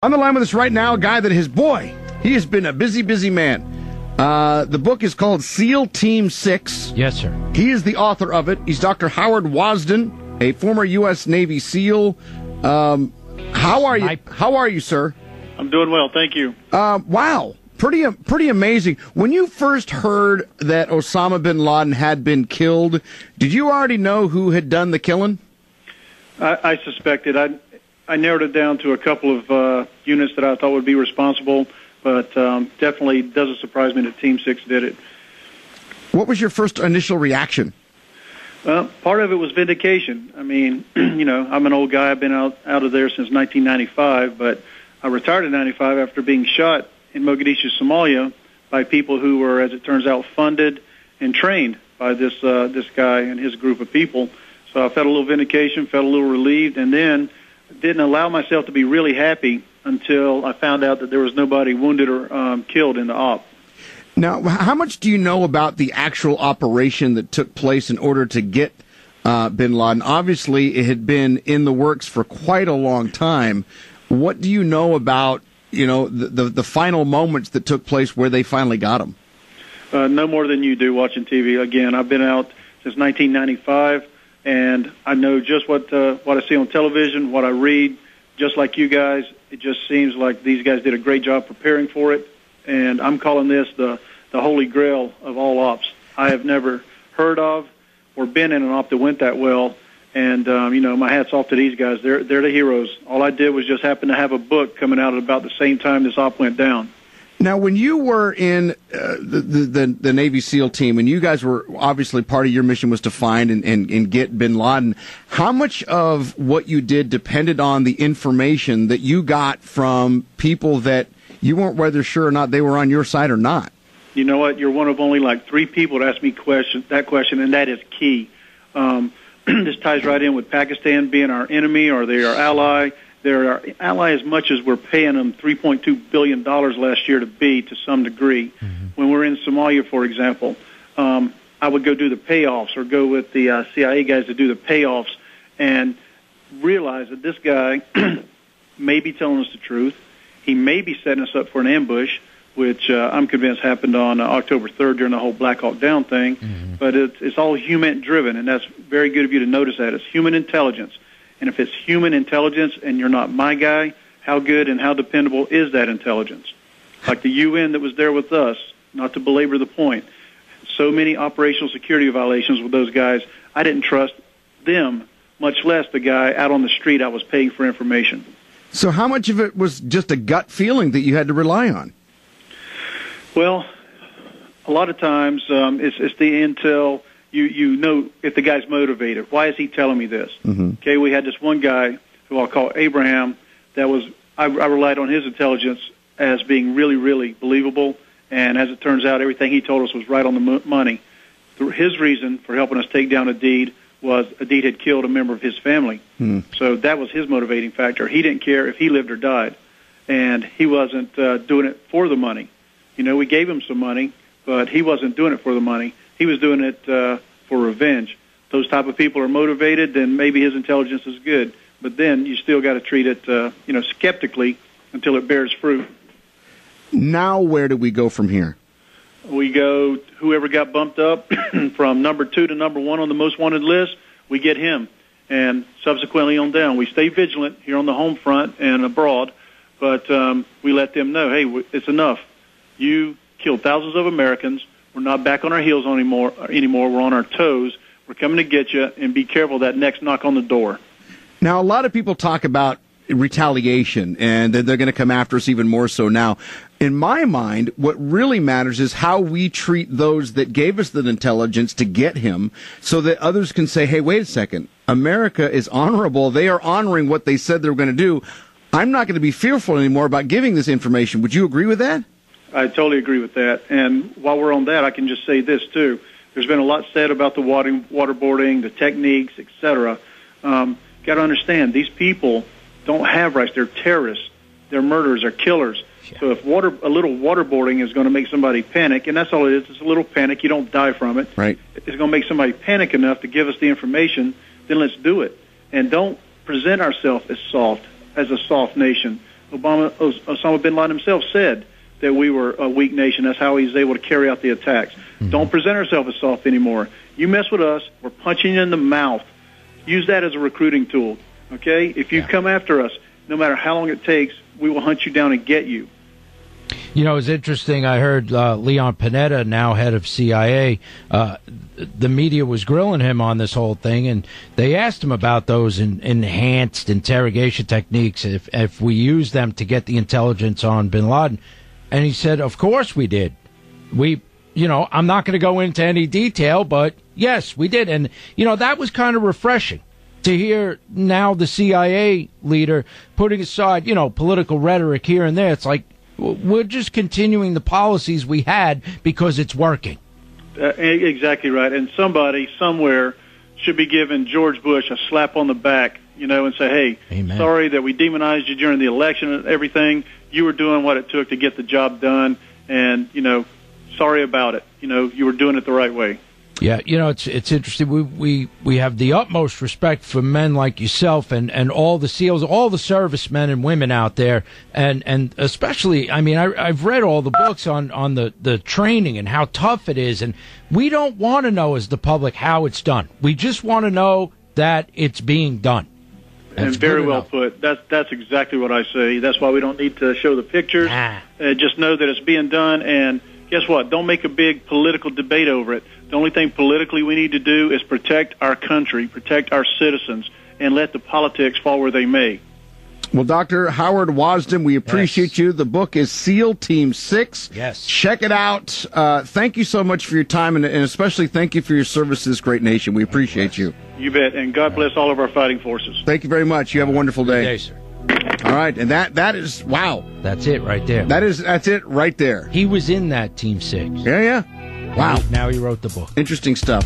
On the line with us right now, a guy that he has been a busy, busy man. The book is called SEAL Team 6. Yes, sir. He is the author of it. He's Dr. Howard Wasden, a former U.S. Navy SEAL. How are you? How are you, sir? I'm doing well, thank you. Wow. Pretty amazing. When you first heard that Osama bin Laden had been killed, did you already know who had done the killing? I suspected. I narrowed it down to a couple of units that I thought would be responsible, but definitely doesn't surprise me that Team 6 did it. What was your first initial reaction? Part of it was vindication. I mean, I'm an old guy. I've been out of there since 1995, but I retired in 95 after being shot in Mogadishu, Somalia, by people who were, as it turns out, funded and trained by this guy and his group of people. So I felt a little vindication, felt a little relieved, and then didn't allow myself to be really happy until I found out that there was nobody wounded or killed in the op. Now, how much do you know about the actual operation that took place in order to get bin Laden? Obviously, it had been in the works for quite a long time. What do you know about, the final moments that took place where they finally got him? No more than you do watching TV. Again, I've been out since 1995. And I know just what I see on television, what I read, just like you guys. It just seems like these guys did a great job preparing for it. And I'm calling this the holy grail of all ops. I have never heard of or been in an op that went that well. And, my hat's off to these guys. They're the heroes. All I did was just happen to have a book coming out at about the same time this op went down. Now, when you were in the Navy SEAL team, and you guys were obviously part of your mission was to find and get bin Laden, how much of what you did depended on the information that you got from people that you weren't whether sure or not they were on your side or not? You know what? You're one of only like 3 people to ask me that question, and that is key. This ties right in with Pakistan being our enemy or they are ally. They're our ally as much as we're paying them $3.2 billion last year to some degree. Mm-hmm. When we're in Somalia, for example, I would go do the payoffs or go with the CIA guys to do the payoffs and realize that this guy may be telling us the truth. He may be setting us up for an ambush, which I'm convinced happened on October 3rd during the whole Black Hawk Down thing. Mm-hmm. But it's all human-driven, and that's very good of you to notice that. It's human intelligence. And if it's human intelligence and you're not my guy, how good and how dependable is that intelligence? Like the UN that was there with us, not to belabor the point, so many operational security violations with those guys, I didn't trust them, much less the guy out on the street I was paying for information. So how much of it was just a gut feeling that you had to rely on? Well, a lot of times it's the intel. You know if the guy's motivated. Why is he telling me this? Mm-hmm. Okay, we had this one guy who I'll call Abraham that was, I relied on his intelligence as being really, really believable, and as it turns out, everything he told us was right on the money. His reason for helping us take down Aidid was Aidid had killed a member of his family. So that was his motivating factor. He didn't care if he lived or died, and he wasn't doing it for the money. We gave him some money, but he wasn't doing it for the money. He was doing it for revenge. Those type of people are motivated, then maybe his intelligence is good. But then you still got to treat it, skeptically until it bears fruit. Now where do we go from here? We go, whoever got bumped up from number 2 to number 1 on the most wanted list, we get him. And subsequently on down. We stay vigilant here on the home front and abroad, but we let them know, hey, it's enough. You killed thousands of Americans. We're not back on our heels anymore. We're on our toes. We're coming to get you, and be careful of that next knock on the door. Now, a lot of people talk about retaliation, and that they're going to come after us even more so now. In my mind, what really matters is how we treat those that gave us the intelligence to get him, so that others can say, hey, wait a second, America is honorable. They are honoring what they said they were going to do. I'm not going to be fearful anymore about giving this information. Would you agree with that? I totally agree with that. And while we're on that, I can just say this, too. There's been a lot said about the waterboarding, the techniques, et cetera. Got to understand, these people don't have rights. They're terrorists. They're murderers. They're killers. Yeah. So if a little waterboarding is going to make somebody panic, and that's all it is, it's a little panic. You don't die from it. Right. It's going to make somebody panic enough to give us the information, then let's do it. And don't present ourselves as a soft nation. Osama bin Laden himself said that we were a weak nation. That's how he's able to carry out the attacks. Mm-hmm. Don't present ourselves as soft anymore. You mess with us, we're punching you in the mouth. Use that as a recruiting tool, okay? If you come after us, no matter how long it takes, we will hunt you down and get you. You know, it's interesting. I heard Leon Panetta, now head of CIA, the media was grilling him on this whole thing, and they asked him about those enhanced interrogation techniques, if we use them to get the intelligence on bin Laden. And he said, of course we did. I'm not going to go into any detail, but yes, we did. And, that was kind of refreshing to hear now the CIA leader putting aside, political rhetoric here and there. It's like, we're just continuing the policies we had because it's working. Exactly right. And somebody somewhere should be giving George Bush a slap on the back, and say, hey, Amen. Sorry that we demonized you during the election and everything. You were doing what it took to get the job done, and, sorry about it. You were doing it the right way. Yeah, it's interesting. We have the utmost respect for men like yourself and all the SEALs, all the servicemen and women out there, and especially, I've read all the books on the training and how tough it is, and we don't want to know as the public how it's done. We just want to know that it's being done. And very well put. That's exactly what I say. That's why we don't need to show the pictures. Just know that it's being done, and guess what? Don't make a big political debate over it. The only thing politically we need to do is protect our country, protect our citizens, and let the politics fall where they may. Well, Dr. Howard Wasdin, we appreciate you. The book is SEAL Team 6. Yes. Check it out. Thank you so much for your time, and especially thank you for your service to this great nation. We appreciate you. You bet, and God bless all of our fighting forces. Thank you very much. You have a wonderful day. Good day, sir. All right, and that is, wow. That's it right there. That's it right there. He was in that Team 6. Yeah. Wow. Now he wrote the book. Interesting stuff.